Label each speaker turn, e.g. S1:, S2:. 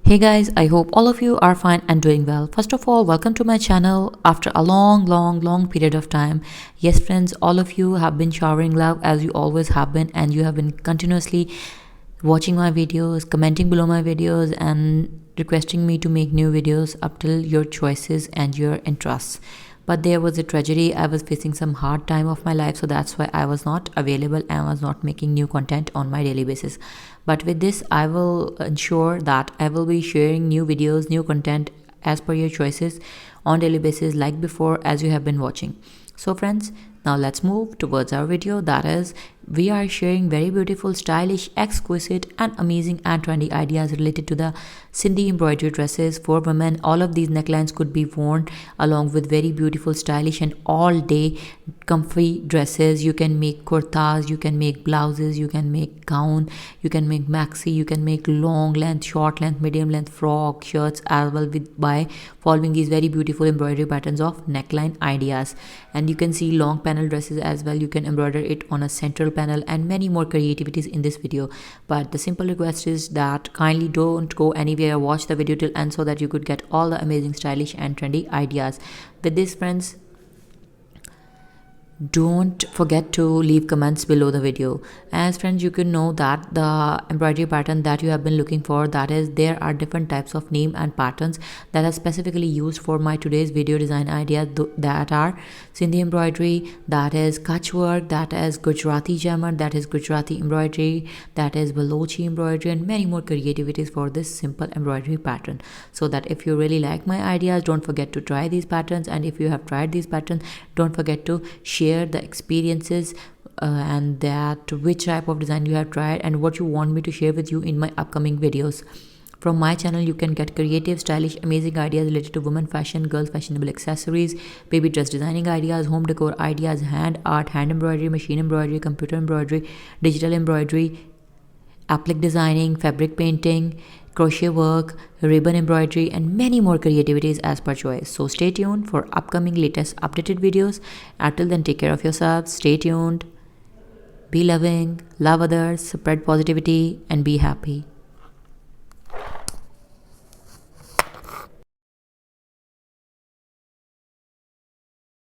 S1: Hey guys, I hope all of you are fine and doing well. First of all, welcome to my channel after a long period of time. Yes friends, all of you have been showering love as you always have been, and you have been continuously watching my videos, commenting below my videos, and requesting me to make new videos up till your choices and your interests. But there was a tragedy. I was facing some hard time of my life, so that's why I was not available and was not making new content on my daily basis. But with this, I will ensure that I will be sharing new videos, new content as per your choices on daily basis like before as you have been watching. So friends, now let's move towards our video. That is, we are sharing very beautiful, stylish, exquisite and amazing and trendy ideas related to the Sindhi embroidery dresses for women. All of these necklines could be worn along with very beautiful, stylish and all day comfy dresses. You can make kurtas, you can make blouses, you can make gown, you can make maxi, you can make long length, short length, medium length frock, shirts as well with by following these very beautiful embroidery patterns of neckline ideas. And you can see long panel dresses as well. You can embroider it on a central panel and many more creativities in this video. But the simple request is that kindly don't go anywhere, watch the video till end so that you could get all the amazing, stylish and trendy ideas. With this friends, don't forget to leave comments below the video. As friends, you can know that the embroidery pattern that you have been looking for, that is, there are different types of name and patterns that are specifically used for my today's video design idea, that are Sindhi embroidery, that is Kutch work, that is Gujarati jammer, that is Gujarati embroidery, that is Balochi embroidery, and many more creativities for this simple embroidery pattern. So that if you really like my ideas, don't forget to try these patterns, and if you have tried these patterns, don't forget to share the experiences and that which type of design you have tried and what you want me to share with you in my upcoming videos. From my channel, you can get creative, stylish, amazing ideas related to women fashion, girls fashionable accessories, baby dress designing ideas, home decor ideas, hand art, hand embroidery, machine embroidery, computer embroidery, digital embroidery, applique designing, fabric painting, crochet work, ribbon embroidery, and many more creativities as per choice. So stay tuned for upcoming latest updated videos. Until then, take care of yourselves, stay tuned, be loving, love others, spread positivity, and be happy.